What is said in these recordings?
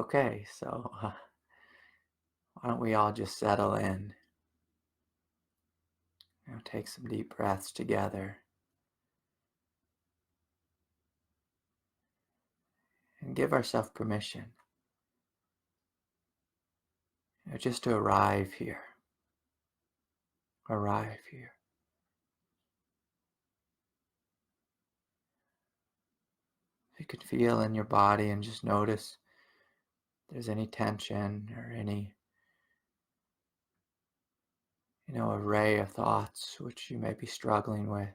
Okay, so why don't we all just settle in? Take some deep breaths together and give ourselves permission, just to arrive here. Arrive here. You could feel in your body and just notice if there's any tension or any, array of thoughts which you may be struggling with.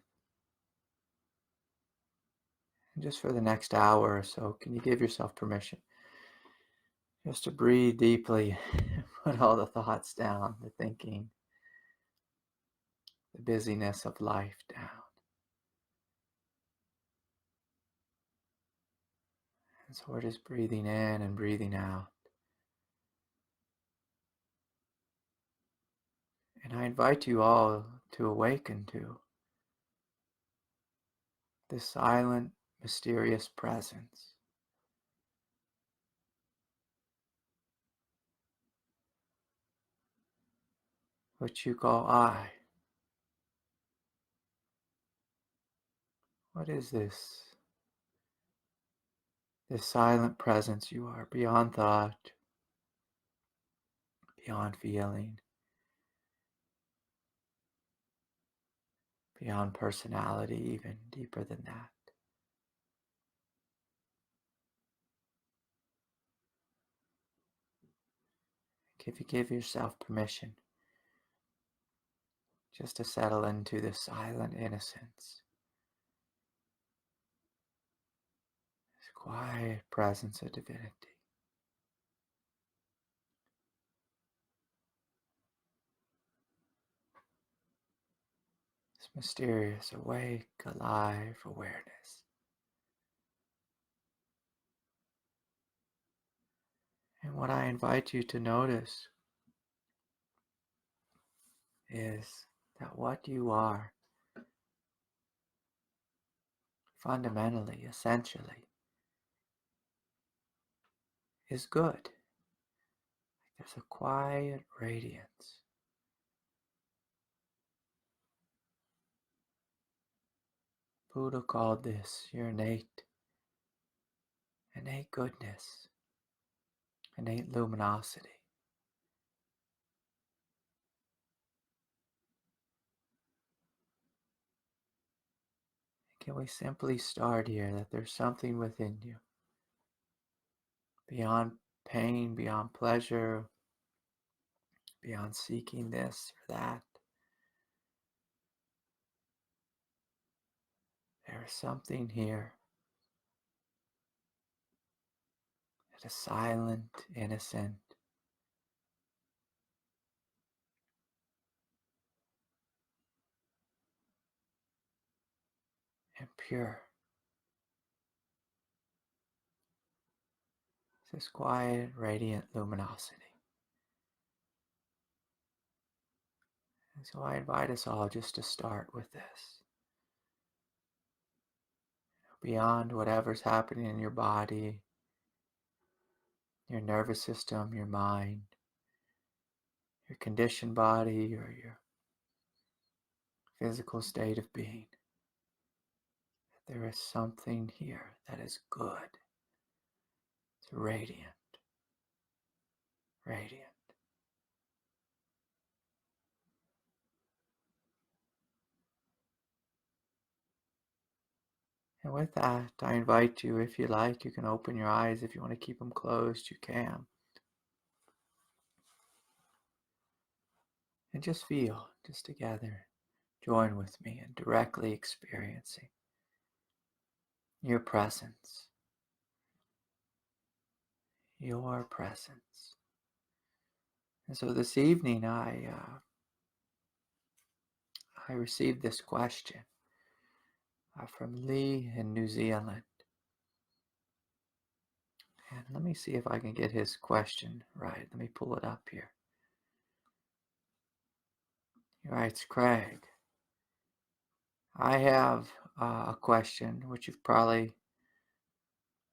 And just for the next hour or so, can you give yourself permission just to breathe deeply, put all the thoughts down, the thinking, the busyness of life down. And so we're just breathing in and breathing out. And I invite you all to awaken to this silent, mysterious presence, which you call I. What is this? This silent presence you are, beyond thought, beyond feeling, beyond personality, even deeper than that. If you give yourself permission just to settle into this silent innocence, this quiet presence of divinity. This mysterious, awake, alive awareness. And what I invite you to notice is that what you are, fundamentally, essentially, is good. There's a quiet radiance. Buddha called this your innate goodness, innate luminosity. Can we simply start here that there's something within you, beyond pain, beyond pleasure, beyond seeking this or that? There is something here that is silent, innocent, and pure. It's this quiet, radiant luminosity. And so I invite us all just to start with this. Beyond whatever's happening in your body, your nervous system, your mind, your conditioned body, or your physical state of being. There is something here that is good. It's radiant, radiant. And with that, I invite you, if you like, you can open your eyes. If you want to keep them closed, you can. And just feel, just together, join with me in directly experiencing your presence. Your presence. And so this evening, I received this question from Lee in New Zealand. And let me see if I can get his question right. Let me pull it up here. He writes, Craig, I have a question which you've probably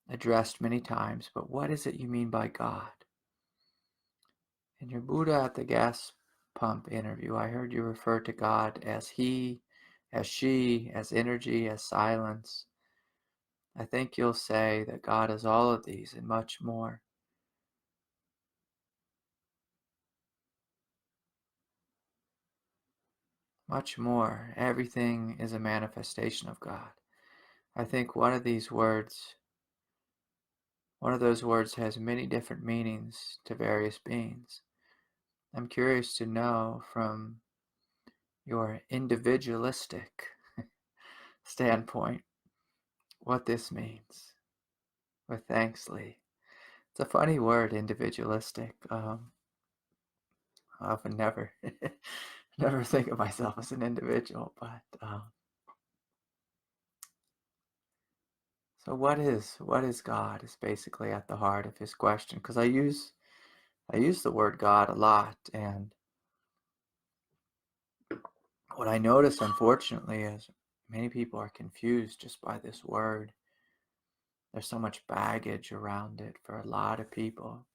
addressed many times, but what is it you mean by God? In your Buddha at the gas pump interview, I heard you refer to God as He, as She, as energy, as silence. I think you'll say that God is all of these and much more. Much more. Everything is a manifestation of God. I think one of those words has many different meanings to various beings. I'm curious to know from your individualistic standpoint what this means. With thanks, Lee. It's a funny word, individualistic. I often never never think of myself as an individual, but so what is God is basically at the heart of his question, because I use the word God a lot, and what I notice, unfortunately, is many people are confused just by this word. There's so much baggage around it for a lot of people.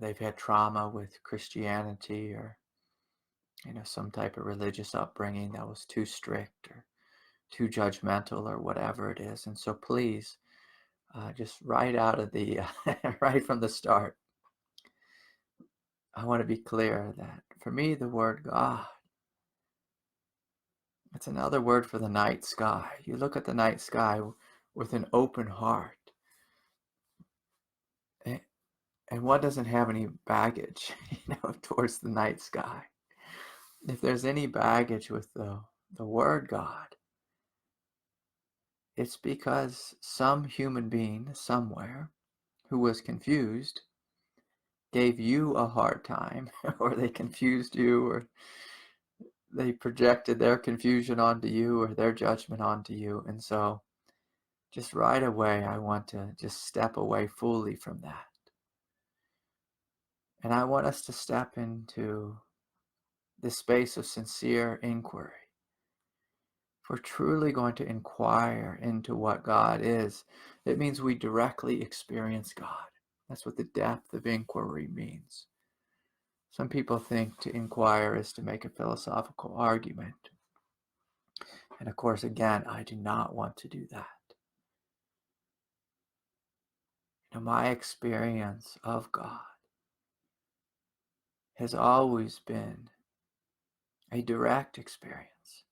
They've had trauma with Christianity, or some type of religious upbringing that was too strict or too judgmental or whatever it is. And so please, just right out of the right from the start, I want to be clear that for me, the word God, it's another word for the night sky. You look at the night sky with an open heart, and one doesn't have any baggage, towards the night sky. If there's any baggage with the word God, it's because some human being somewhere who was confused gave you a hard time, or they confused you, or they projected their confusion onto you or their judgment onto you. And so just right away, I want to just step away fully from that. And I want us to step into this space of sincere inquiry. If we're truly going to inquire into what God is, it means we directly experience God. That's what the depth of inquiry means. Some people think to inquire is to make a philosophical argument. And of course, again, I do not want to do that. My experience of God has always been a direct experience,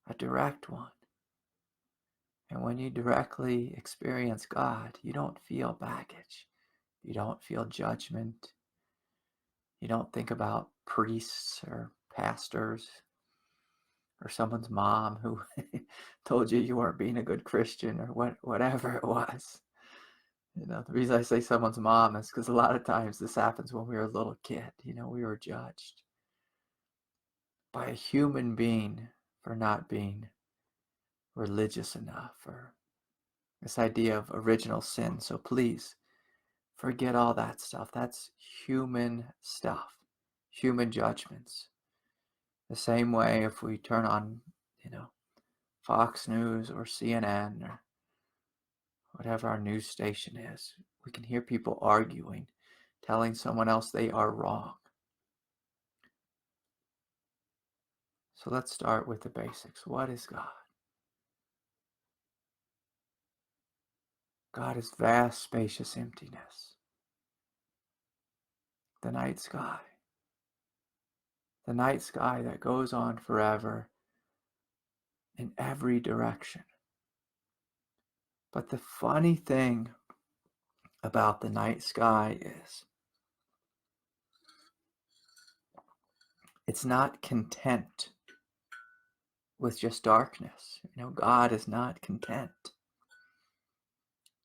a direct one. And when you directly experience God, you don't feel baggage. You don't feel judgment. You don't think about priests or pastors or someone's mom who told you weren't being a good Christian, or whatever it was. The reason I say someone's mom is because a lot of times this happens when we were a little kid. We were judged by a human being for not being religious enough, or this idea of original sin. So please forget all that stuff. That's human stuff, human judgments. The same way if we turn on, Fox News or CNN or whatever our news station is, we can hear people arguing, telling someone else they are wrong. So let's start with the basics. What is God? God is vast, spacious emptiness. The night sky. The night sky that goes on forever in every direction. But the funny thing about the night sky is it's not content with just darkness. God is not content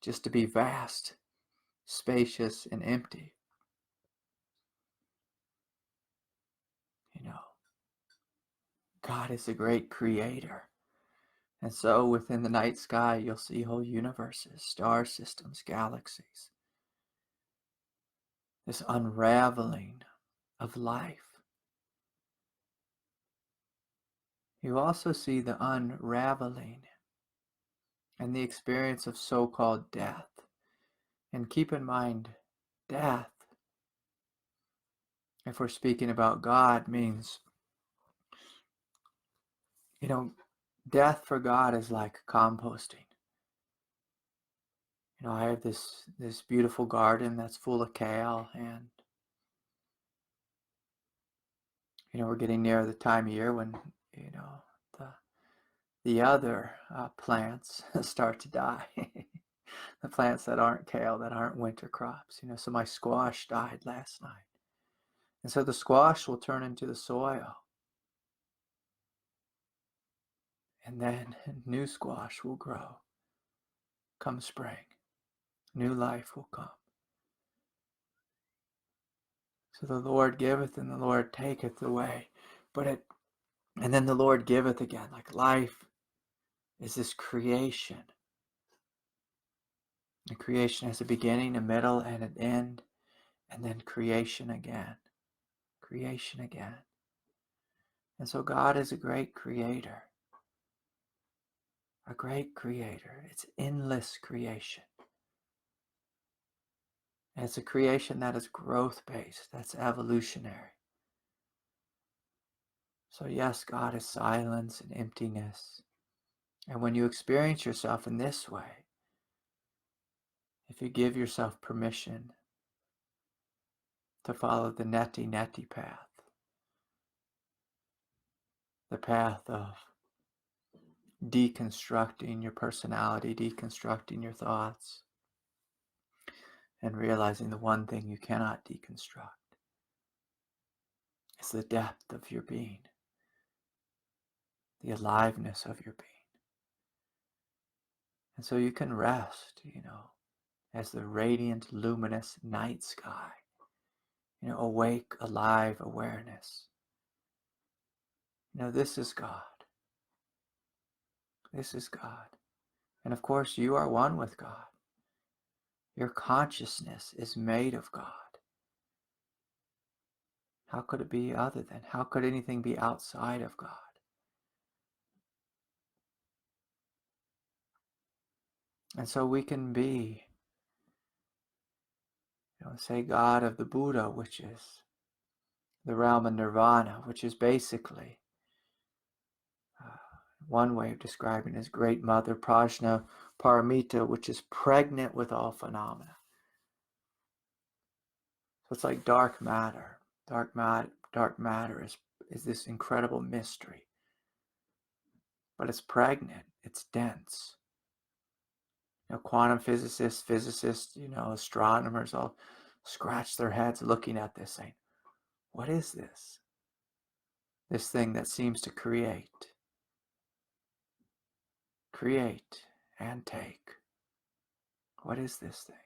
just to be vast, spacious, and empty. God is a great creator. And so within the night sky, you'll see whole universes, star systems, galaxies. This unraveling of life. You also see the unraveling and the experience of so-called death. And keep in mind, death, if we're speaking about God, means, death for God is like composting. I have this beautiful garden that's full of kale, and we're getting near the time of year when the other plants start to die. The plants that aren't kale, that aren't winter crops. So my squash died last night, and so the squash will turn into the soil, and then new squash will grow. Come spring, new life will come. So the Lord giveth and the Lord taketh away. And then the Lord giveth again. Like life is this creation. And creation has a beginning, a middle, and an end. And then creation again. Creation again. And so God is a great creator. A great creator. It's endless creation. And it's a creation that is growth-based. That's evolutionary. So yes, God is silence and emptiness. And when you experience yourself in this way, if you give yourself permission to follow the neti path, the path of deconstructing your personality, deconstructing your thoughts, and realizing the one thing you cannot deconstruct is the depth of your being, the aliveness of your being. And so you can rest, as the radiant, luminous night sky, awake, alive awareness. This is God. This is God. And of course, you are one with God. Your consciousness is made of God. How could it be other than? How could anything be outside of God? And so we can be, say God of the Buddha, which is the realm of nirvana, which is basically one way of describing his great mother, Prajna Paramita, which is pregnant with all phenomena. So it's like dark matter. Dark matter is this incredible mystery. But it's pregnant, it's dense. Quantum physicists, astronomers all scratch their heads looking at this saying, what is this? This thing that seems to create and take. What is this thing?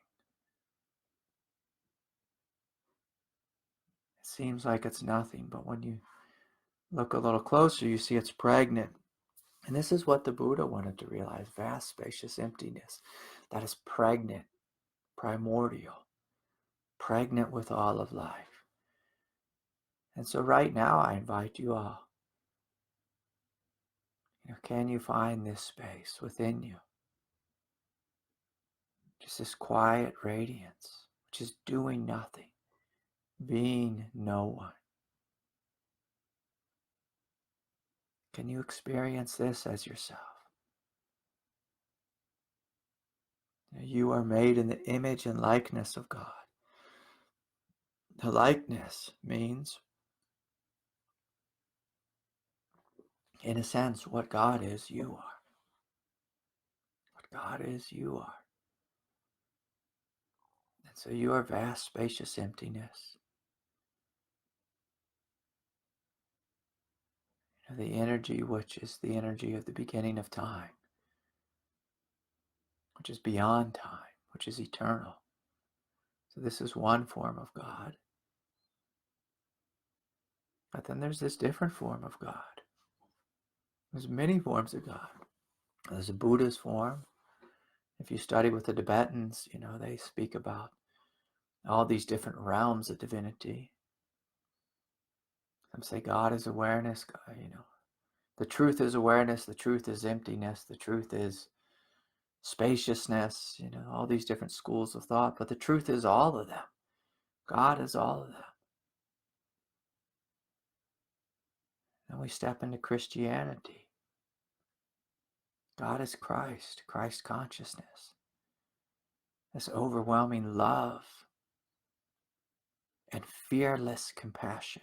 It seems like it's nothing, but when you look a little closer, you see it's pregnant. And this is what the Buddha wanted to realize, vast, spacious emptiness that is pregnant, primordial, pregnant with all of life. And so right now I invite you all, can you find this space within you? Just this quiet radiance, which is doing nothing, being no one. Can you experience this as yourself? You are made in the image and likeness of God. The likeness means, in a sense, what God is, you are. What God is, you are. And so you are vast, spacious emptiness. The energy which is the energy of the beginning of time, which is beyond time, which is eternal. So this is one form of God. But then there's this different form of God. There's many forms of God. There's a Buddha's form. If you study with the Tibetans, they speak about all these different realms of divinity. Some say God is awareness, the truth is awareness, the truth is emptiness, the truth is spaciousness, all these different schools of thought, but the truth is all of them. God is all of them. And we step into Christianity. God is Christ, Christ consciousness. This overwhelming love and fearless compassion.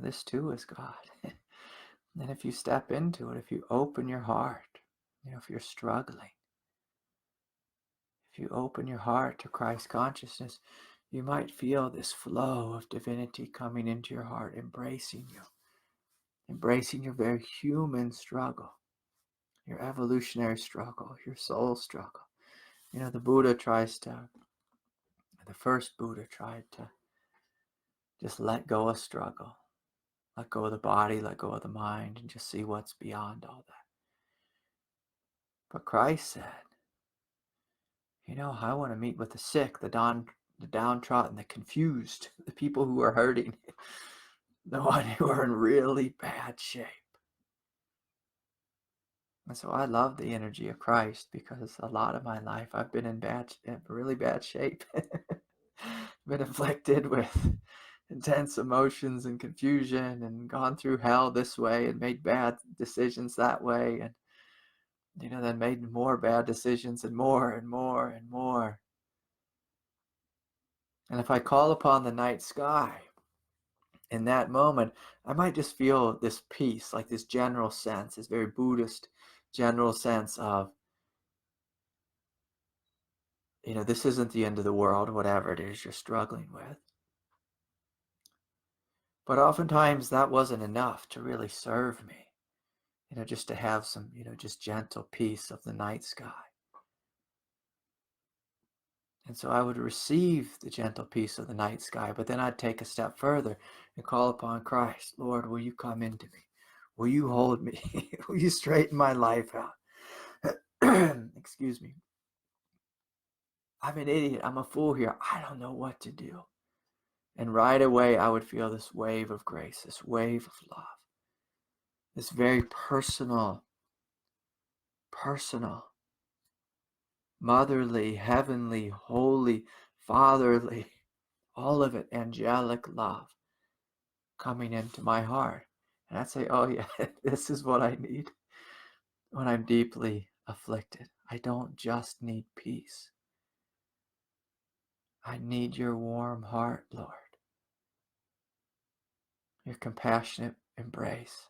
This too is God. And if you step into it, if you open your heart, if you're struggling, if you open your heart to Christ consciousness, you might feel this flow of divinity coming into your heart, embracing your very human struggle, your evolutionary struggle, your soul struggle. The first Buddha tried to just let go of struggle, let go of the body, let go of the mind, and just see what's beyond all that. But Christ said, I want to meet with the sick, the downtrodden, the confused, the people who are hurting, the ones who are in really bad shape. And so I love the energy of Christ, because a lot of my life I've been in really bad shape. Been afflicted with intense emotions and confusion, and gone through hell this way and made bad decisions that way, and then made more bad decisions and more and more and more. And if I call upon the night sky in that moment, I might just feel this peace, like this general sense, this very Buddhist general sense of, this isn't the end of the world, whatever it is you're struggling with. But oftentimes that wasn't enough to really serve me, just to have some, just gentle peace of the night sky. And so I would receive the gentle peace of the night sky, but then I'd take a step further and call upon Christ. Lord, will you come into me? Will you hold me? Will you straighten my life out? Excuse me. I'm an idiot. I'm a fool here. I don't know what to do. And right away, I would feel this wave of grace, this wave of love, this very personal, motherly, heavenly, holy, fatherly, all of it, angelic love coming into my heart. And I'd say, oh yeah, this is what I need when I'm deeply afflicted. I don't just need peace. I need your warm heart, Lord. Your compassionate embrace.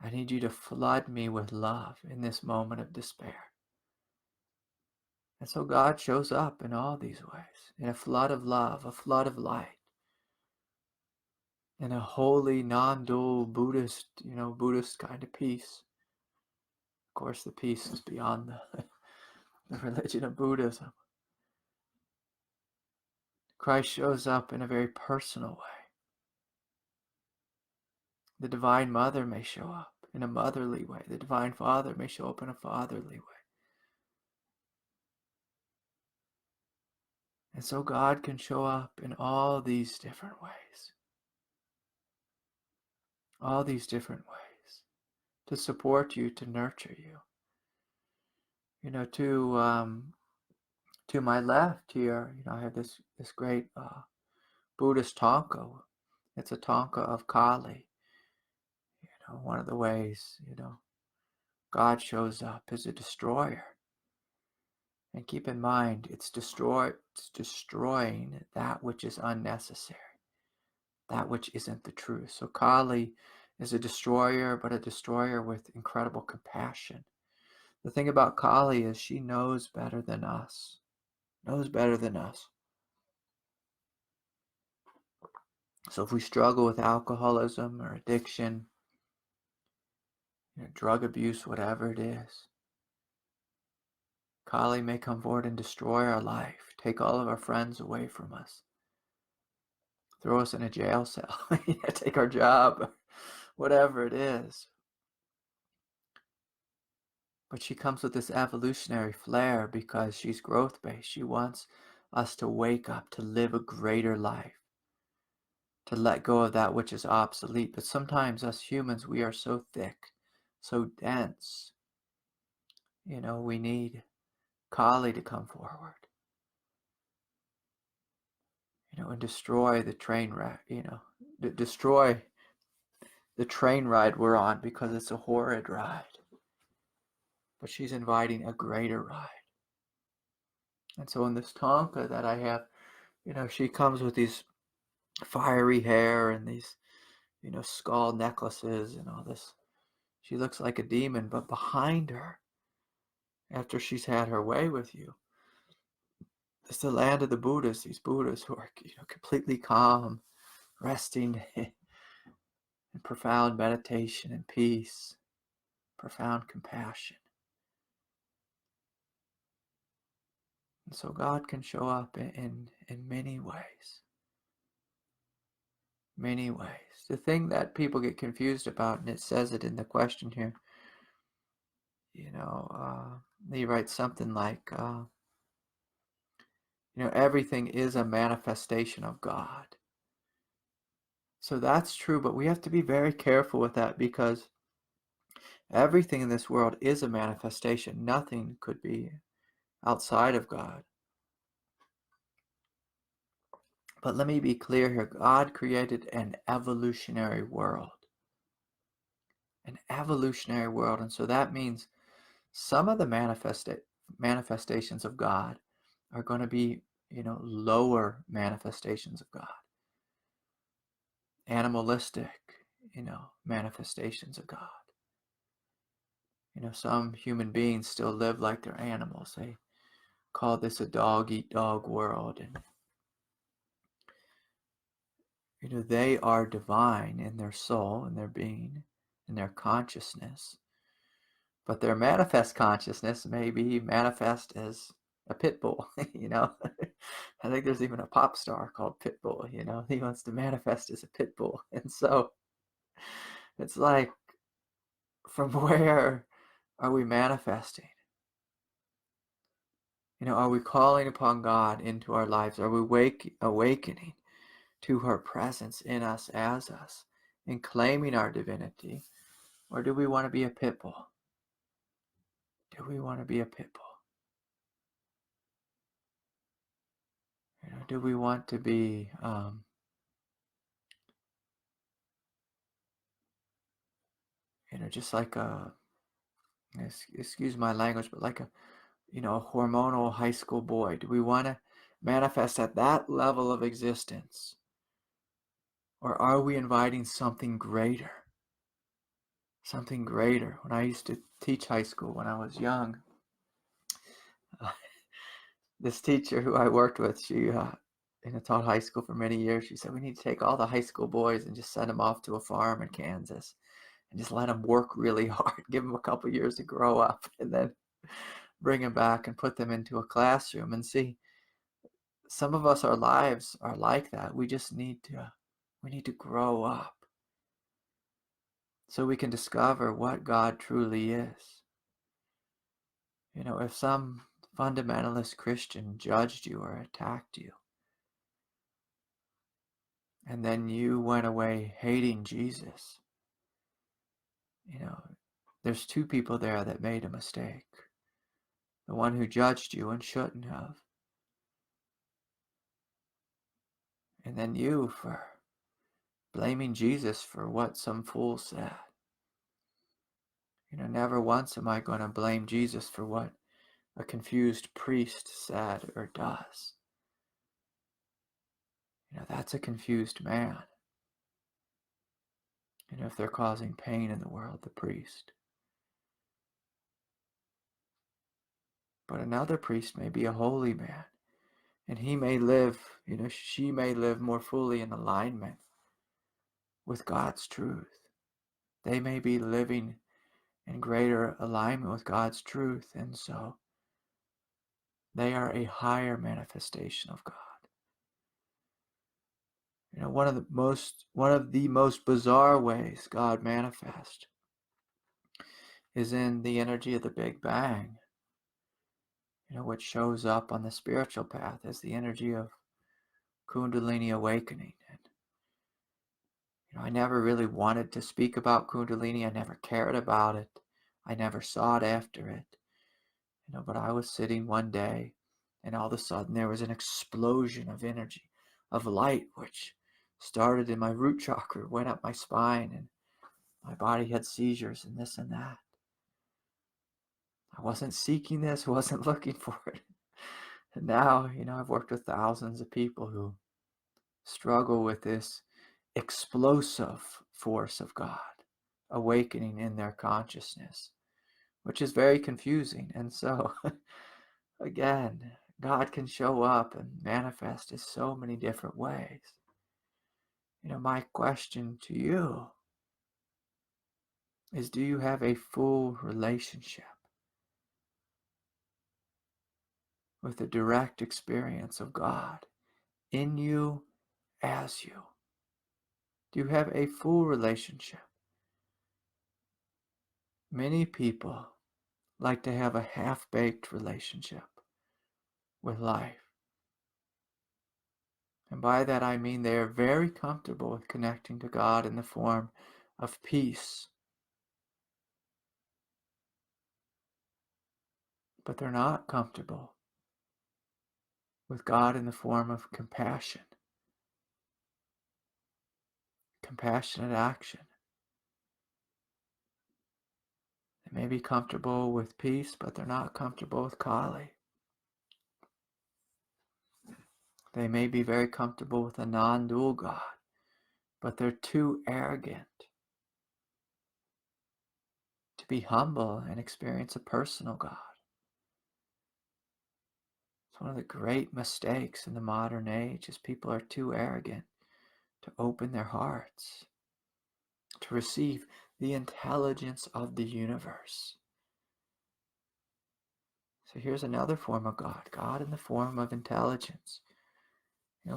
I need you to flood me with love in this moment of despair. And so God shows up in all these ways, in a flood of love, a flood of light, in a holy, non-dual Buddhist kind of peace. Of course, the peace is beyond the religion of Buddhism. Christ shows up in a very personal way. The Divine Mother may show up in a motherly way. The Divine Father may show up in a fatherly way. And so God can show up in all these different ways. All these different ways to support you, to nurture you. To my left here, I have this great Buddhist tanka. It's a tanka of Kali. One of the ways, God shows up as a destroyer. And keep in mind, it's destroying that which is unnecessary, that which isn't the truth. So Kali is a destroyer, but a destroyer with incredible compassion. The thing about Kali is she knows better than us. So if we struggle with alcoholism or addiction, drug abuse, whatever it is, Kali may come forward and destroy our life, take all of our friends away from us, throw us in a jail cell, take our job, whatever it is. But she comes with this evolutionary flair because she's growth-based. She wants us to wake up, to live a greater life, to let go of that which is obsolete. But sometimes us humans, we are so thick, so dense. We need Kali to come forward, and destroy the train ride, destroy the train ride we're on, because it's a horrid ride. But she's inviting a greater ride. And so in this Tonka that I have, she comes with these fiery hair and these, skull necklaces and all this. She looks like a demon, but behind her, after she's had her way with you, it's the land of the Buddhas, these Buddhas who are, completely calm, resting in profound meditation and peace, profound compassion. And so God can show up in many ways. Many ways. The thing that people get confused about, and it says it in the question here, he writes something like, everything is a manifestation of God. So that's true, but we have to be very careful with that, because everything in this world is a manifestation. Nothing could be outside of God. But let me be clear here. God created an evolutionary world. An evolutionary world. And so that means some of the manifestations of God are going to be, lower manifestations of God. Animalistic, manifestations of God. Some human beings still live like they're animals. They call this a dog-eat-dog world. And, they are divine in their soul, in their being, in their consciousness. But their manifest consciousness may be manifest as a pit bull, I think there's even a pop star called Pitbull, he wants to manifest as a pit bull. And so it's like, from where are we manifesting? Are we calling upon God into our lives? Are we awakening to her presence in us as us and claiming our divinity? Or do we want to be a pit bull? Do we want to be a pit bull? Do we want to be just like excuse my language, but like a hormonal high school boy? Do we want to manifest at that level of existence? Or are we inviting something greater? Something greater. When I used to teach high school when I was young, this teacher who I worked with, she taught high school for many years. She said, we need to take all the high school boys and just send them off to a farm in Kansas and just let them work really hard, give them a couple years to grow up, and then bring them back and put them into a classroom. And see, some of us, our lives are like that. We just need to grow up so we can discover what God truly is. If some fundamentalist Christian judged you or attacked you, and then you went away hating Jesus, there's two people there that made a mistake. The one who judged you and shouldn't have. And then you for blaming Jesus for what some fool said. Never once am I going to blame Jesus for what a confused priest said or does. That's a confused man. If they're causing pain in the world, the priest. But another priest may be a holy man, and he may live, she may live more fully in alignment with God's truth. They may be living in greater alignment with God's truth, and so they are a higher manifestation of God. One of the most bizarre ways God manifests is in the energy of the Big Bang, which shows up on the spiritual path as the energy of kundalini awakening. I never really wanted to speak about kundalini. I never cared about it. I never sought after it. But I was sitting one day, and all of a sudden there was an explosion of energy, of light, which started in my root chakra, went up my spine, and my body had seizures and this and that. I wasn't seeking this, wasn't looking for it. And now, I've worked with thousands of people who struggle with this explosive force of God awakening in their consciousness, which is very confusing. And so, again, God can show up and manifest in so many different ways. My question to you is, do you have a full relationship with the direct experience of God in you, as you? Do you have a full relationship? Many people like to have a half-baked relationship with life. And by that I mean they are very comfortable with connecting to God in the form of peace. But they're not comfortable with God in the form of compassion, compassionate action. They may be comfortable with peace, but they're not comfortable with Kali. They may be very comfortable with a non-dual God, but they're too arrogant to be humble and experience a personal God. It's one of the great mistakes in the modern age is people are too arrogant to open their hearts, to receive the intelligence of the universe. So here's another form of God, God in the form of intelligence.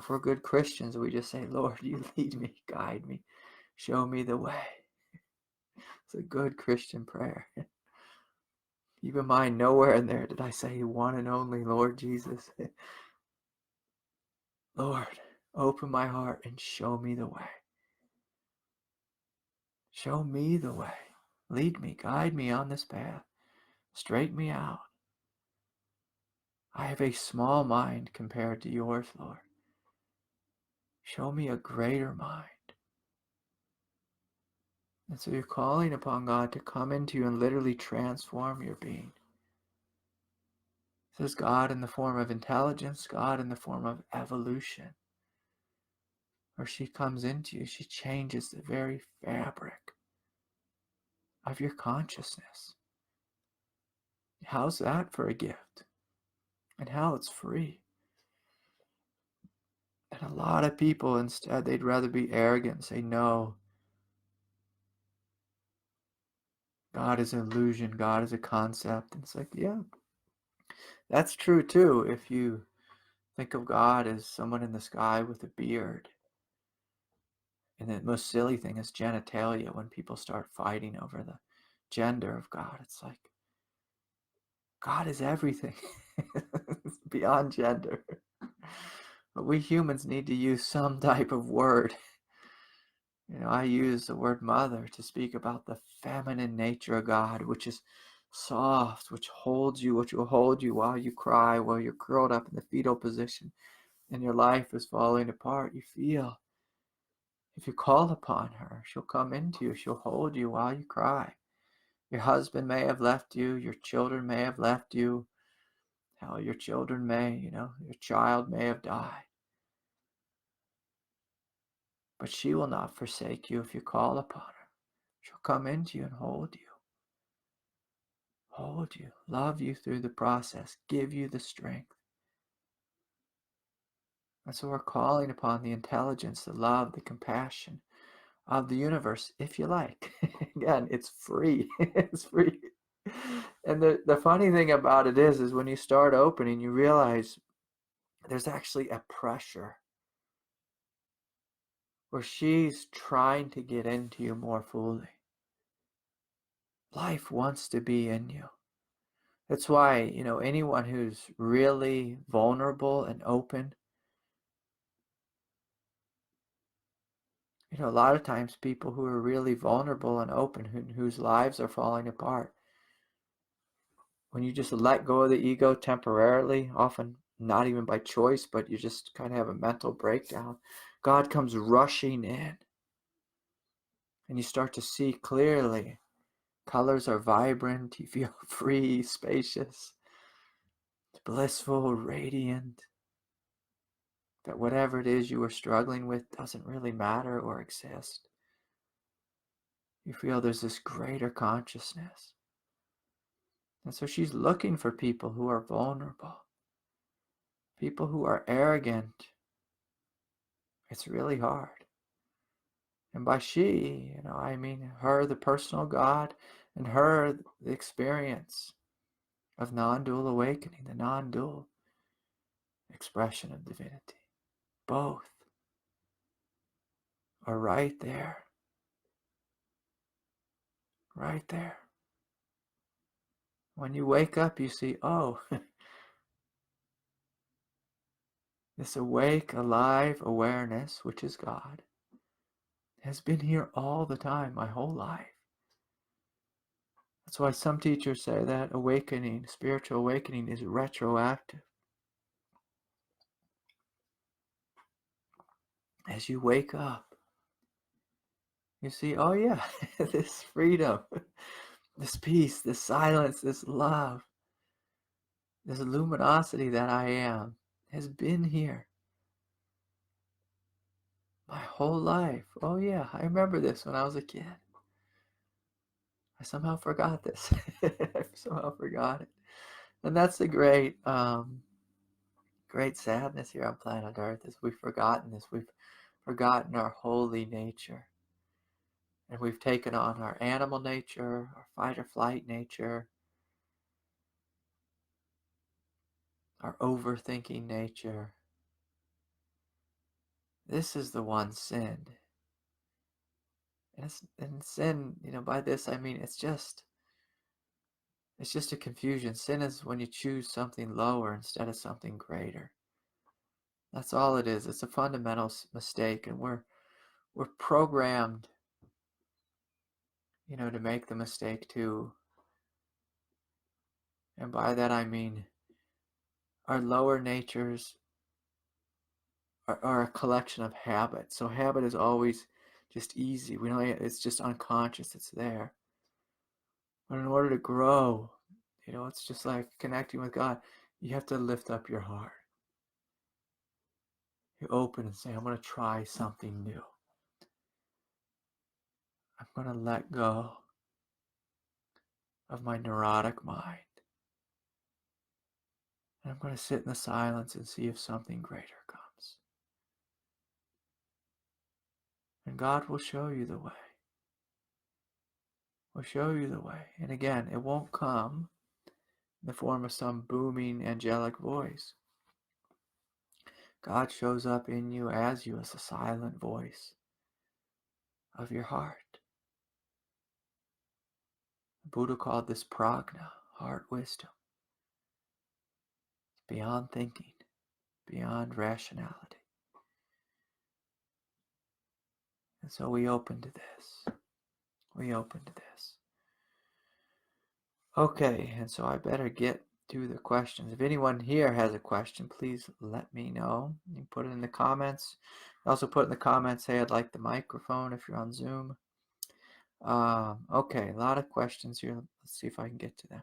For good Christians, we just say, Lord, you lead me, guide me, show me the way. It's a good Christian prayer. Keep in mind, nowhere in there did I say one and only Lord Jesus. Lord, open my heart and show me the way. Show me the way. Lead me, guide me on this path. Straighten me out. I have a small mind compared to yours, Lord. Show me a greater mind. And so you're calling upon God to come into you and literally transform your being. This is God in the form of intelligence, God in the form of evolution. Where she comes into you, she changes the very fabric of your consciousness. How's that for a gift? And how it's free. And a lot of people, instead, they'd rather be arrogant and say, no, God is an illusion, God is a concept. And it's like, yeah, that's true too. If you think of God as someone in the sky with a beard. And the most silly thing is genitalia, when people start fighting over the gender of God. It's like, God is everything. It's beyond gender. But we humans need to use some type of word. I use the word mother to speak about the feminine nature of God, which is soft, which holds you, which will hold you while you cry, while you're curled up in the fetal position and your life is falling apart. You feel, if you call upon her, she'll come into you, she'll hold you while you cry. Your husband may have left you, your children may have left you, hell, your children may, your child may have died. But she will not forsake you if you call upon her. She'll come into you and hold you, love you through the process, give you the strength. And so we're calling upon the intelligence, the love, the compassion of the universe, if you like. Again, it's free. It's free. And the funny thing about it is when you start opening, you realize there's actually a pressure where she's trying to get into you more fully. Life wants to be in you. That's why, anyone who's really vulnerable and open, A lot of times people who are really vulnerable and open, whose lives are falling apart, when you just let go of the ego temporarily, often not even by choice, but you just kind of have a mental breakdown, God comes rushing in. And you start to see clearly. Colors are vibrant. You feel free, spacious, blissful, radiant. That whatever it is you were struggling with doesn't really matter or exist. You feel there's this greater consciousness. And so she's looking for people who are vulnerable, people who are arrogant. It's really hard. And by she, I mean her, the personal God, and her, the experience of non-dual awakening, the non-dual expression of divinity. Both are right there. Right there. When you wake up, you see, oh, this awake, alive awareness, which is God, has been here all the time, my whole life. That's why some teachers say that awakening, spiritual awakening, is retroactive. As you wake up, you see, oh yeah, this freedom, this peace, this silence, this love, this luminosity that I am has been here my whole life. Oh yeah, I remember this when I was a kid. I somehow forgot this. I somehow forgot it. And that's the great sadness here on planet Earth, is we've forgotten this. We've forgotten our holy nature. And we've taken on our animal nature, our fight or flight nature, our overthinking nature. This is the one sin. And sin, by this I mean it's just a confusion. Sin is when you choose something lower instead of something greater. That's all it is. It's a fundamental mistake, and we're programmed, to make the mistake too. And by that I mean our lower natures are a collection of habits. So habit is always just easy. It's just unconscious. It's there. But in order to grow, it's just like connecting with God. You have to lift up your heart. You open and say, I'm going to try something new. I'm going to let go of my neurotic mind. And I'm going to sit in the silence and see if something greater comes. And God will show you the way. Will show you the way. And again, it won't come in the form of some booming angelic voice. God shows up in you as a silent voice of your heart. Buddha called this prajna, heart wisdom. It's beyond thinking, beyond rationality. And so we open to this. We open to this. Okay, and so I better get to the questions. If anyone here has a question, please let me know. You can put it in the comments. Also put in the comments, hey, I'd like the microphone if you're on Zoom. Okay, a lot of questions here. Let's see if I can get to them.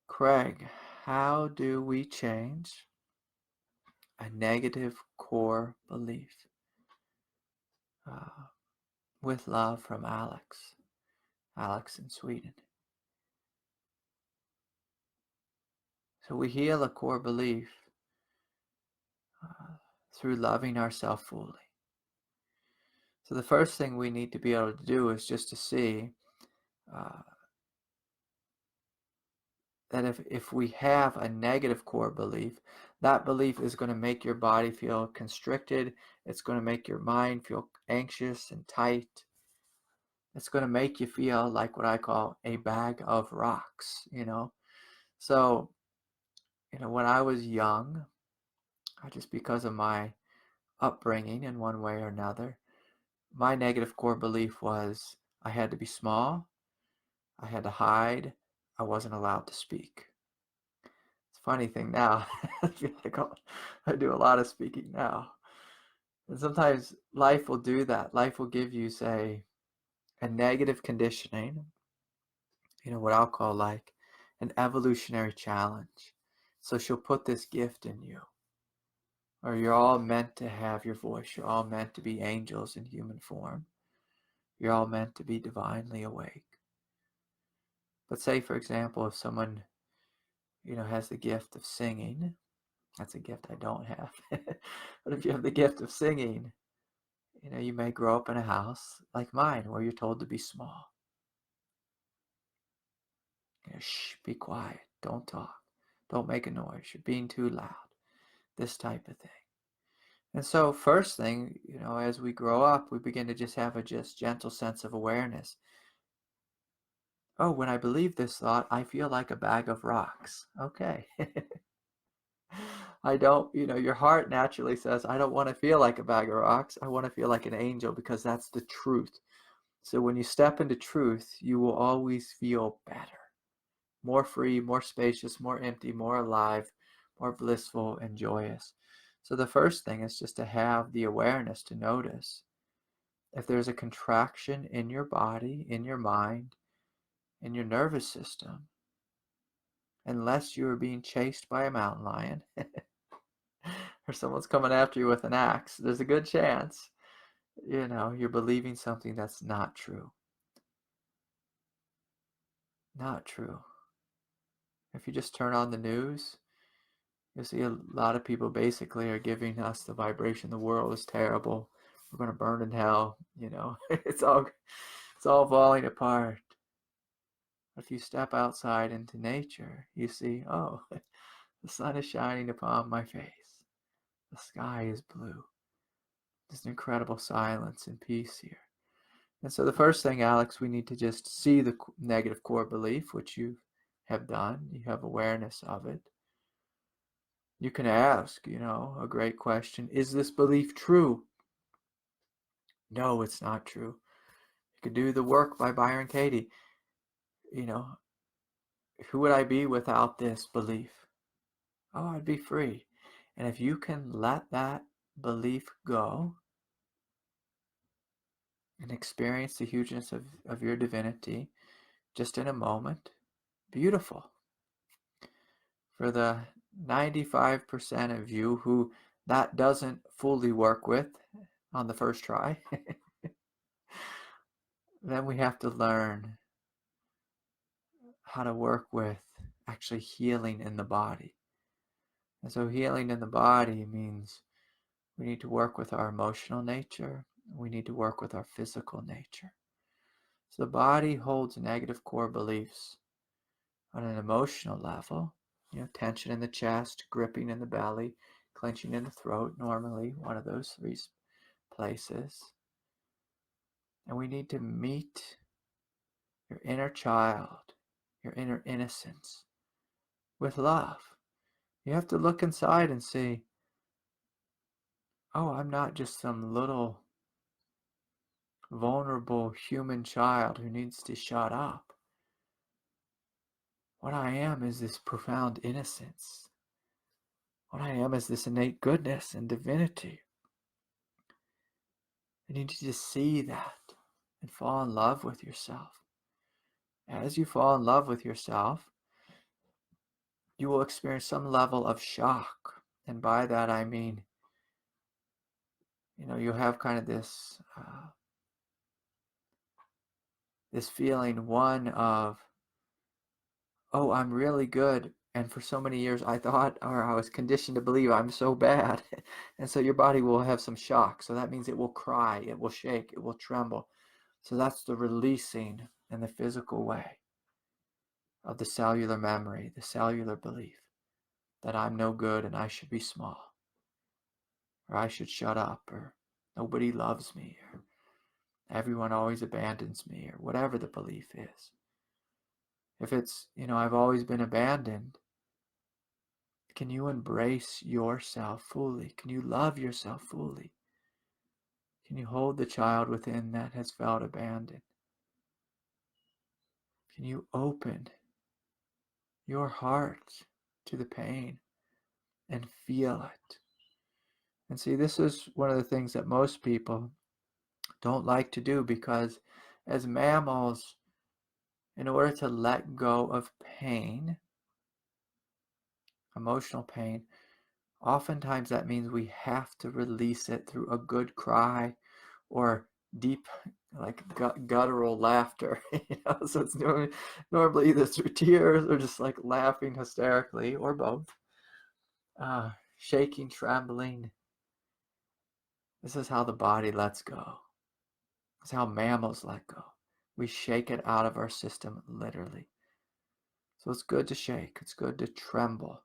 Craig, how do we change a negative core belief? With love from Alex in Sweden. So we heal a core belief through loving ourselves fully. So the first thing we need to be able to do is just to see that if we have a negative core belief, that belief is going to make your body feel constricted. It's going to make your mind feel anxious and tight. It's going to make you feel like what I call a bag of rocks, So, when I was young, just because of my upbringing in one way or another, my negative core belief was I had to be small, I had to hide, I wasn't allowed to speak. It's a funny thing now. I feel like I do a lot of speaking now. And sometimes life will do that. Life will give you, say, a negative conditioning, what I'll call like an evolutionary challenge. So she'll put this gift in you, or you're all meant to have your voice. You're all meant to be angels in human form. You're all meant to be divinely awake. But say, for example, if someone, has the gift of singing, that's a gift I don't have. But if you have the gift of singing, you may grow up in a house like mine where you're told to be small. Shh, be quiet. Don't talk. Don't make a noise. You're being too loud. This type of thing. And so first thing, as we grow up, we begin to just have a gentle sense of awareness. Oh, when I believe this thought, I feel like a bag of rocks. Okay. I don't, your heart naturally says, I don't want to feel like a bag of rocks. I want to feel like an angel because that's the truth. So when you step into truth, you will always feel better, more free, more spacious, more empty, more alive, more blissful and joyous. So the first thing is just to have the awareness to notice if there's a contraction in your body, in your mind, in your nervous system, unless you are being chased by a mountain lion or someone's coming after you with an axe, there's a good chance, you're believing something that's not true. Not true. If you just turn on the news, you'll see a lot of people basically are giving us the vibration, the world is terrible, we're going to burn in hell, it's all falling apart. If you step outside into nature, you see, oh, the sun is shining upon my face. The sky is blue. There's an incredible silence and peace here. And so the first thing, Alex, we need to just see the negative core belief, which you have done. You have awareness of it. You can ask, a great question. Is this belief true? No, it's not true. You could do the work by Byron Katie. Who would I be without this belief? Oh, I'd be free. And if you can let that belief go and experience the hugeness of your divinity just in a moment, beautiful. For the 95% of you who that doesn't fully work with on the first try, then we have to learn how to work with actually healing in the body. And so healing in the body means we need to work with our emotional nature. We need to work with our physical nature. So the body holds negative core beliefs on an emotional level, tension in the chest, gripping in the belly, clenching in the throat, normally one of those three places. And we need to meet your inner child, your inner innocence with love. You have to look inside and see, oh, I'm not just some little vulnerable human child who needs to shut up. What I am is this profound innocence. What I am is this innate goodness and divinity. You need to just see that and fall in love with yourself. As you fall in love with yourself, you will experience some level of shock. And by that I mean, you have kind of this feeling, one of, oh, I'm really good. And for so many years I thought, or I was conditioned to believe I'm so bad. And so your body will have some shock. So that means it will cry, it will shake, it will tremble. So that's the releasing in the physical way of the cellular memory, the cellular belief that I'm no good and I should be small, or I should shut up, or nobody loves me, or everyone always abandons me, or whatever the belief is. If it's, I've always been abandoned, can you embrace yourself fully? Can you love yourself fully? Can you hold the child within that has felt abandoned? Can you open your heart to the pain and feel it? And see, this is one of the things that most people don't like to do, because as mammals, in order to let go of pain, emotional pain, oftentimes that means we have to release it through a good cry or deep, like guttural laughter. So it's normally either through tears or just like laughing hysterically, or both. Shaking, trembling. This is how the body lets go. It's how mammals let go. We shake it out of our system, literally. So it's good to shake. It's good to tremble.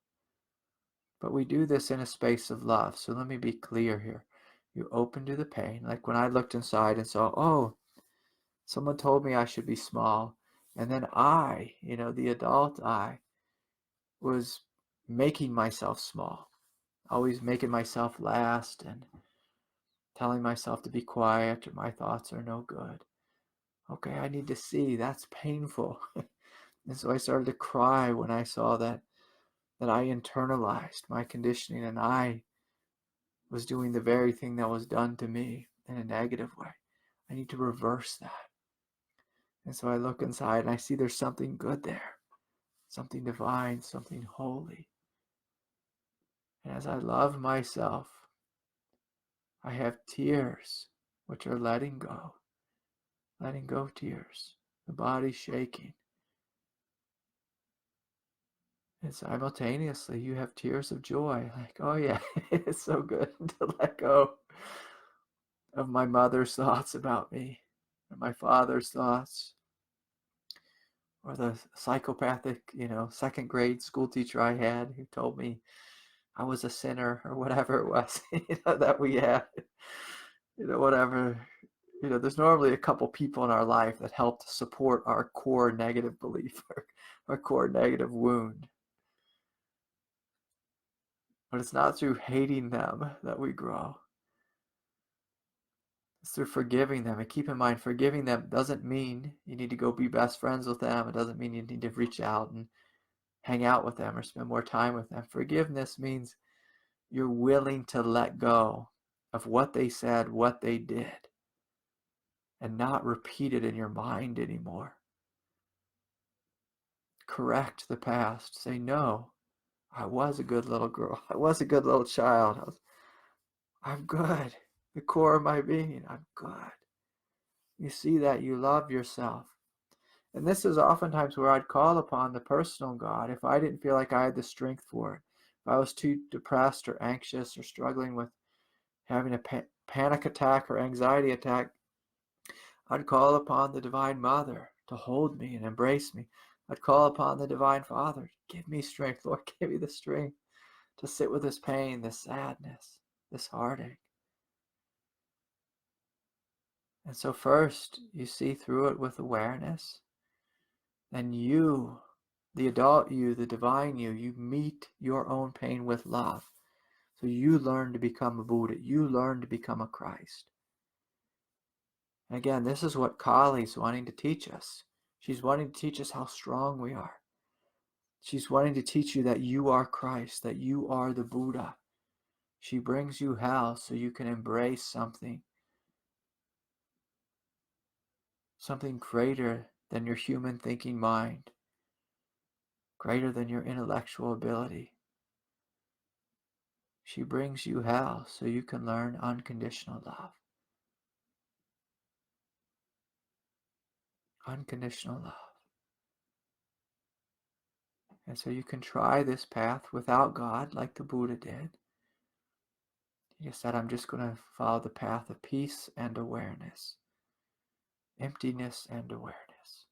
But we do this in a space of love. So let me be clear here. You open to the pain. Like when I looked inside and saw, oh, someone told me I should be small. And then I, the adult I, was making myself small. Always making myself last and telling myself to be quiet or my thoughts are no good. Okay, I need to see that's painful. And so I started to cry when I saw that I internalized my conditioning and I was doing the very thing that was done to me in a negative way. I need to reverse that. And so I look inside and I see there's something good there, something divine, something holy. And as I love myself, I have tears, which are letting go tears, the body shaking. And simultaneously, you have tears of joy, like, oh yeah, it's so good to let go of my mother's thoughts about me, or my father's thoughts, or the psychopathic, second grade school teacher I had who told me I was a sinner, or whatever it was, that we had, whatever. There's normally a couple people in our life that help to support our core negative belief, our core negative wound. But it's not through hating them that we grow. It's through forgiving them. And keep in mind, forgiving them doesn't mean you need to go be best friends with them. It doesn't mean you need to reach out and hang out with them or spend more time with them. Forgiveness means you're willing to let go of what they said, what they did, and not repeat it in your mind anymore. Correct the past. Say, no, I was a good little girl. I was a good little child. I'm good. The core of my being, I'm good. You see that, you love yourself. And this is oftentimes where I'd call upon the personal God if I didn't feel like I had the strength for it. If I was too depressed or anxious or struggling with having a panic attack or anxiety attack, I'd call upon the Divine Mother to hold me and embrace me. I'd call upon the Divine Father, give me strength, Lord, give me the strength to sit with this pain, this sadness, this heartache. And so first, you see through it with awareness. Then you, the adult you, the divine you meet your own pain with love. So you learn to become a Buddha. You learn to become a Christ. And again, this is what Kali's wanting to teach us. She's wanting to teach us how strong we are. She's wanting to teach you that you are Christ, that you are the Buddha. She brings you hell so you can embrace something greater than your human thinking mind, greater than your intellectual ability. She brings you hell so you can learn unconditional love. Unconditional love. And so you can try this path without God like the Buddha did. He said, I'm just going to follow the path of peace and awareness. Emptiness and awareness.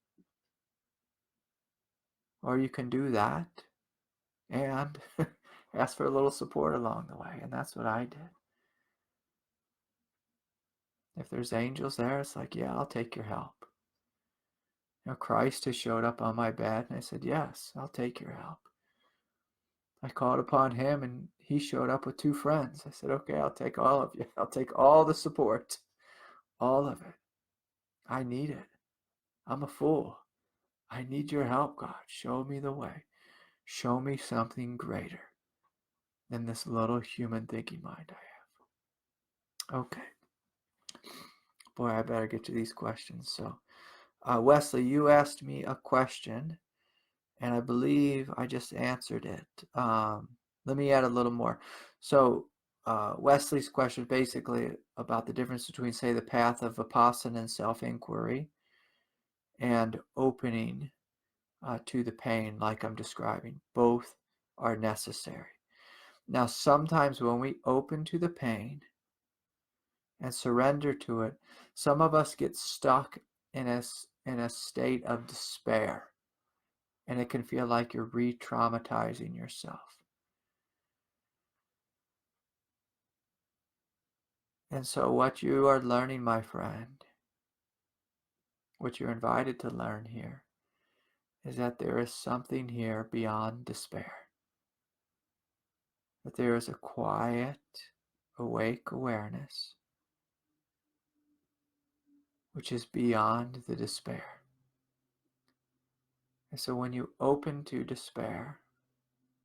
Or you can do that and ask for a little support along the way. And that's what I did. If there's angels there, it's like, yeah, I'll take your help. Christ has showed up on my bed and I said, yes, I'll take your help. I called upon him and he showed up with 2 friends. I said, okay, I'll take all of you. I'll take all the support. All of it. I need it. I'm a fool. I need your help, God. Show me the way. Show me something greater than this little human thinking mind I have. Okay. Boy, I better get to these questions. So, Wesley, you asked me a question, and I believe I just answered it. Let me add a little more. So, Wesley's question is basically about the difference between, say, the path of Vipassana and self-inquiry and opening to the pain like I'm describing. Both are necessary. Now, sometimes when we open to the pain and surrender to it, some of us get stuck in a state of despair, and it can feel like you're re-traumatizing yourself. And so what you are learning, my friend, what you're invited to learn here, is that there is something here beyond despair. That there is a quiet, awake awareness which is beyond the despair. And so when you open to despair,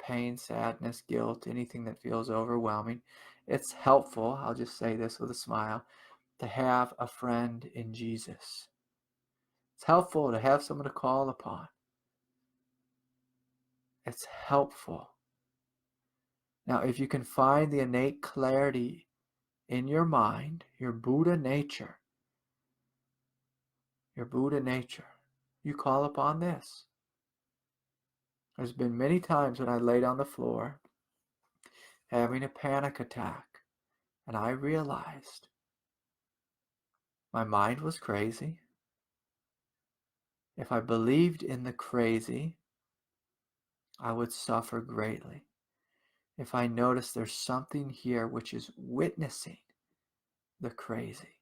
pain, sadness, guilt, anything that feels overwhelming, it's helpful, I'll just say this with a smile, to have a friend in Jesus. It's helpful to have someone to call upon. It's helpful. Now, if you can find the innate clarity in your mind, your Buddha nature, you call upon this. There's been many times when I laid on the floor having a panic attack, and I realized my mind was crazy. If I believed in the crazy, I would suffer greatly. If I noticed there's something here which is witnessing the crazy,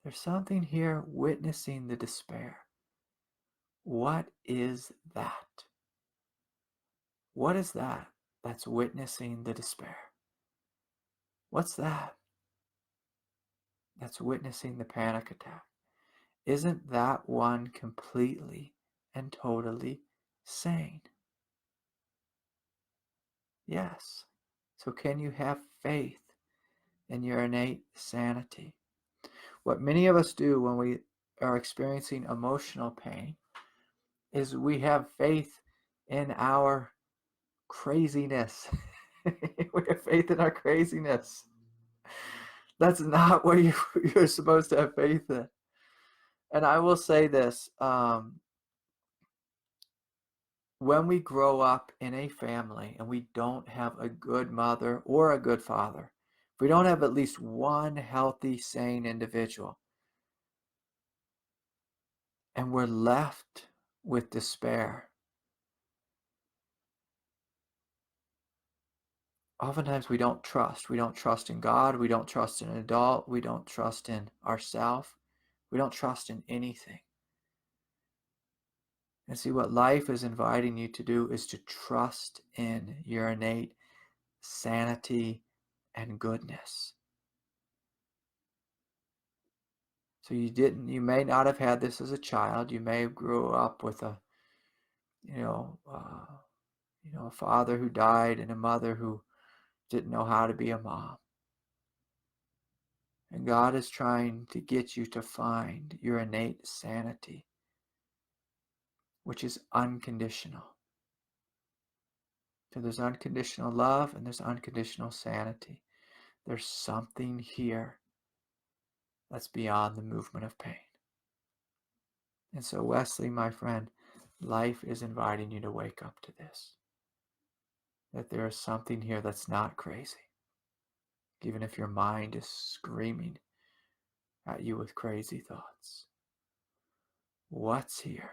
there's something here witnessing the despair. What is that? What is that that's witnessing the despair? What's that that's witnessing the panic attack? Isn't that one completely and totally sane? Yes. So can you have faith in your innate sanity? What many of us do when we are experiencing emotional pain is we have faith in our craziness. We have faith in our craziness. That's not what you're supposed to have faith in. And I will say this, when we grow up in a family and we don't have a good mother or a good father, if we don't have at least one healthy, sane individual, and we're left with despair, oftentimes we don't trust. We don't trust in God. We don't trust in an adult. We don't trust in ourselves. We don't trust in anything. And see, what life is inviting you to do is to trust in your innate sanity and goodness. So you may not have had this as a child. You may have grew up with a father who died and a mother who didn't know how to be a mom. And God is trying to get you to find your innate sanity, which is unconditional. So there's unconditional love and there's unconditional sanity. There's something here that's beyond the movement of pain. And so, Wesley, my friend, life is inviting you to wake up to this. That there is something here that's not crazy. Even if your mind is screaming at you with crazy thoughts. What's here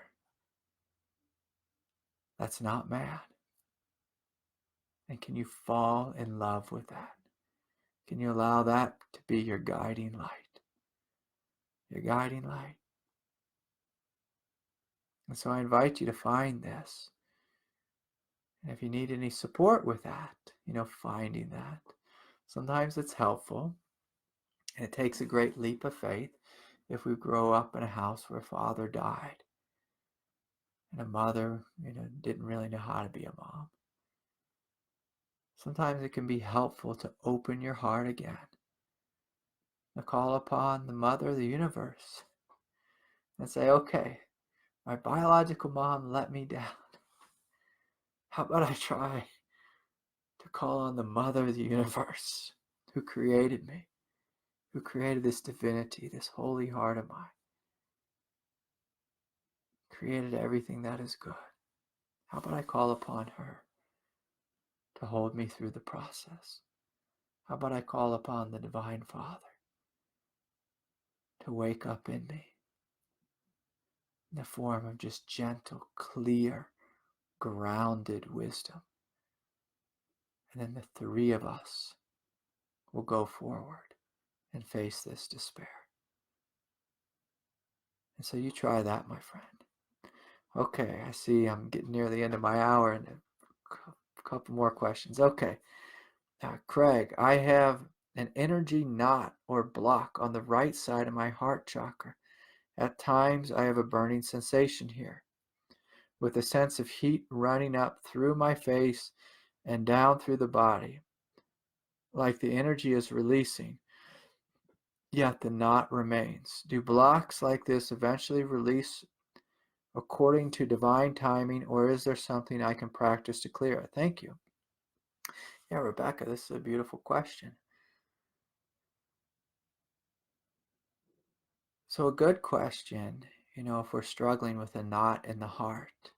that's not mad? And can you fall in love with that? Can you allow that to be your guiding light? Your guiding light. And so I invite you to find this. And if you need any support with that, finding that, sometimes it's helpful. And it takes a great leap of faith if we grow up in a house where a father died and a mother, didn't really know how to be a mom. Sometimes it can be helpful to open your heart again, to call upon the mother of the universe and say, okay, my biological mom let me down. How about I try to call on the mother of the universe who created me, who created this divinity, this holy heart of mine, created everything that is good. How about I call upon her to hold me through the process? How about I call upon the Divine Father to wake up in me in the form of just gentle, clear, grounded wisdom? And then the three of us will go forward and face this despair. And so you try that, my friend. Okay, I see I'm getting near the end of my hour and a couple more questions. Okay, Craig, I have an energy knot or block on the right side of my heart chakra. At times I have a burning sensation here, with a sense of heat running up through my face and down through the body, like the energy is releasing, yet the knot remains. Do blocks like this eventually release according to divine timing, or is there something I can practice to clear it? Thank you. Yeah, Rebecca, this is a beautiful question. So a good question, if we're struggling with a knot in the heart,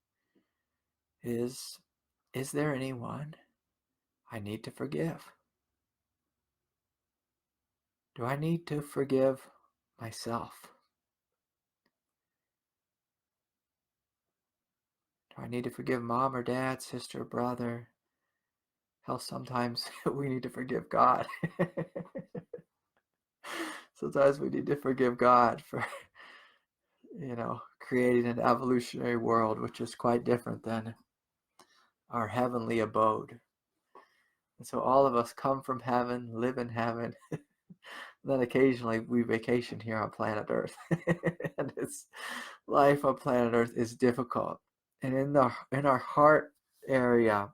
is there anyone I need to forgive? Do I need to forgive myself? Do I need to forgive mom or dad, sister or brother? Hell, sometimes we need to forgive God. Sometimes we need to forgive God for, creating an evolutionary world, which is quite different than our heavenly abode. And so all of us come from heaven, live in heaven. Then occasionally we vacation here on planet Earth. And life on planet Earth is difficult. And in our heart area,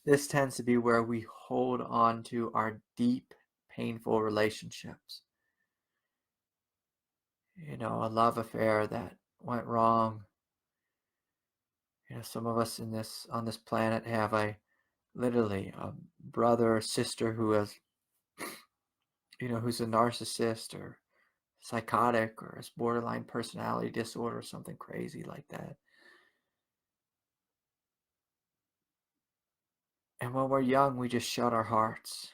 this tends to be where we hold on to our deep, painful relationships. A love affair that went wrong. Some of us on this planet have literally a brother or sister who has, who's a narcissist or psychotic or has borderline personality disorder or something crazy like that. And when we're young, we just shut our hearts.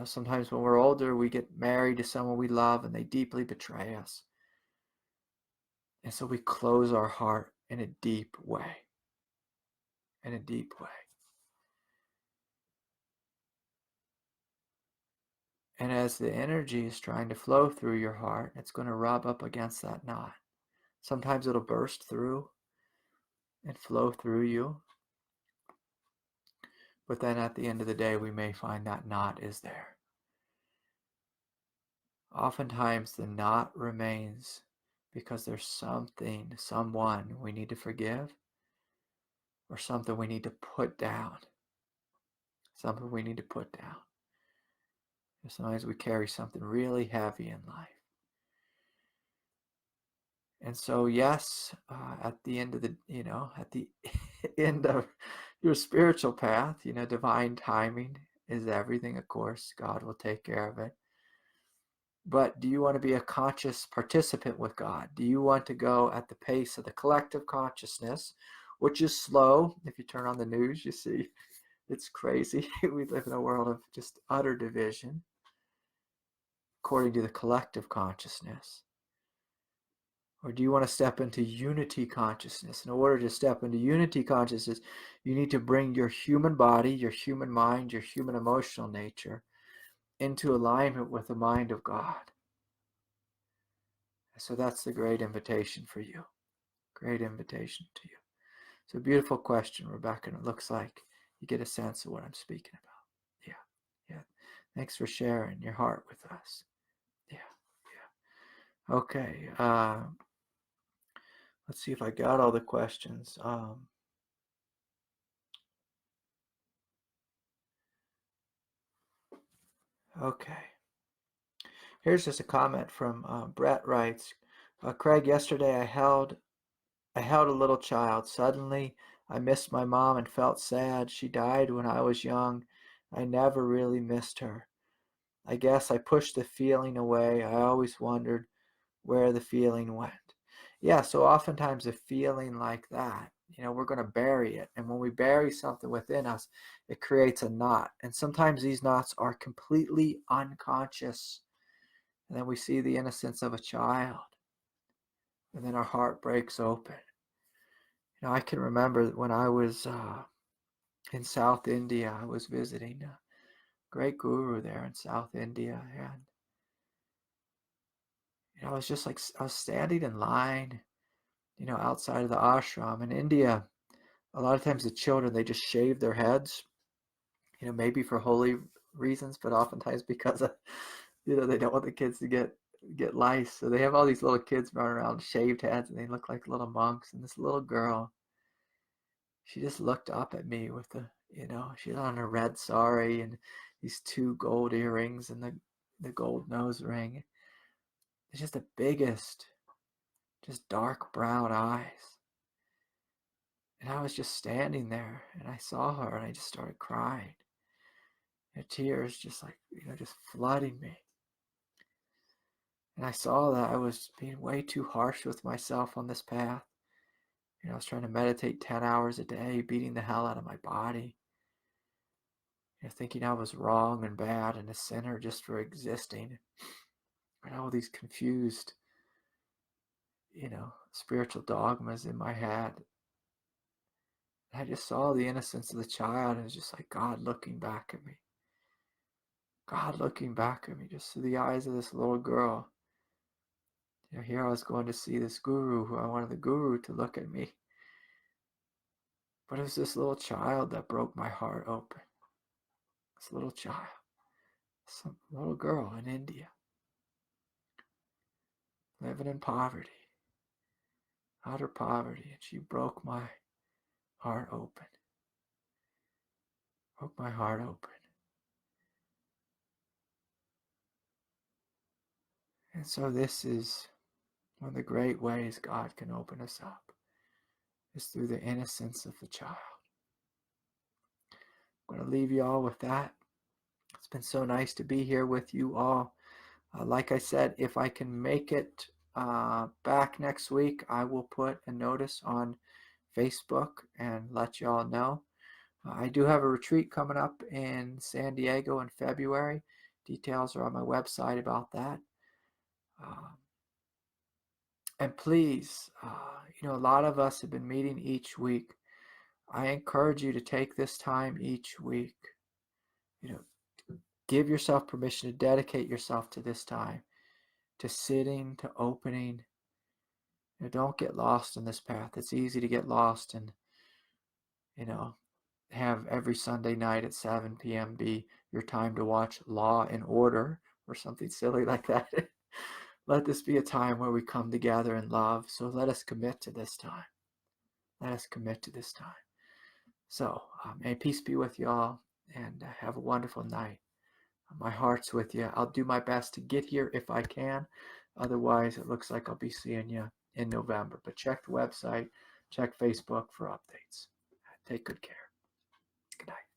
Sometimes when we're older, we get married to someone we love and they deeply betray us. And so we close our heart in a deep way. In a deep way. And as the energy is trying to flow through your heart, it's going to rub up against that knot. Sometimes it'll burst through and flow through you. But then at the end of the day, we may find that knot is there. Oftentimes the knot remains because there's something, someone we need to forgive, or something we need to put down. Something we need to put down. Sometimes we carry something really heavy in life. And so, yes, at the end of at the end of your spiritual path, divine timing is everything, of course. God will take care of it. But do you want to be a conscious participant with God? Do you want to go at the pace of the collective consciousness, which is slow? If you turn on the news, you see it's crazy. We live in a world of just utter division, according to the collective consciousness. Or do you want to step into unity consciousness? In order to step into unity consciousness, you need to bring your human body, your human mind, your human emotional nature into alignment with the mind of God. So that's the great invitation for you. Great invitation to you. It's a beautiful question, Rebecca, and it looks like you get a sense of what I'm speaking about. Yeah. Thanks for sharing your heart with us. Okay. Let's see if I got all the questions. Okay. Here's just a comment from Brett writes, Craig, yesterday I held a little child. Suddenly, I missed my mom and felt sad. She died when I was young. I never really missed her. I guess I pushed the feeling away. I always wondered where the feeling went. Yeah, so oftentimes a feeling like that, we're going to bury it. And when we bury something within us, it creates a knot. And sometimes these knots are completely unconscious. And then we see the innocence of a child. And then our heart breaks open. I can remember when I was in South India, I was visiting a great guru there in South India. And I was just like, I was standing in line, outside of the ashram. In India, a lot of times the children, they just shave their heads, maybe for holy reasons, but oftentimes because of, they don't want the kids to get lice. So they have all these little kids running around shaved heads, and they look like little monks. And this little girl, she just looked up at me with she's on a red sari and these 2 gold earrings and the gold nose ring. It's just the biggest, just dark brown eyes. And I was just standing there and I saw her and I just started crying. And tears just like, just flooding me. And I saw that I was being way too harsh with myself on this path. I was trying to meditate 10 hours a day, beating the hell out of my body. Thinking I was wrong and bad and a sinner just for existing. And all these confused, spiritual dogmas in my head. And I just saw the innocence of the child, and it was just like God looking back at me. God looking back at me, just through the eyes of this little girl. Here I was going to see this guru, who I wanted the guru to look at me. But it was this little child that broke my heart open. This little child. Some little girl in India. Living in poverty. Utter poverty. And she broke my heart open. Broke my heart open. And so this is one of the great ways God can open us up, is through the innocence of the child. I'm going to leave you all with that. It's been so nice to be here with you all. Like I said, if I can make it back next week, I will put a notice on Facebook and let you all know. I do have a retreat coming up in San Diego in February. Details are on my website about that. And please, a lot of us have been meeting each week. I encourage you to take this time each week. Give yourself permission to dedicate yourself to this time, to sitting, to opening. Don't get lost in this path. It's easy to get lost and, have every Sunday night at 7 p.m. be your time to watch Law and Order or something silly like that. Let this be a time where we come together in love. So let us commit to this time. Let us commit to this time. So may peace be with you all, and have a wonderful night. My heart's with you. I'll do my best to get here if I can. Otherwise, it looks like I'll be seeing you in November. But check the website, check Facebook for updates. Take good care. Good night.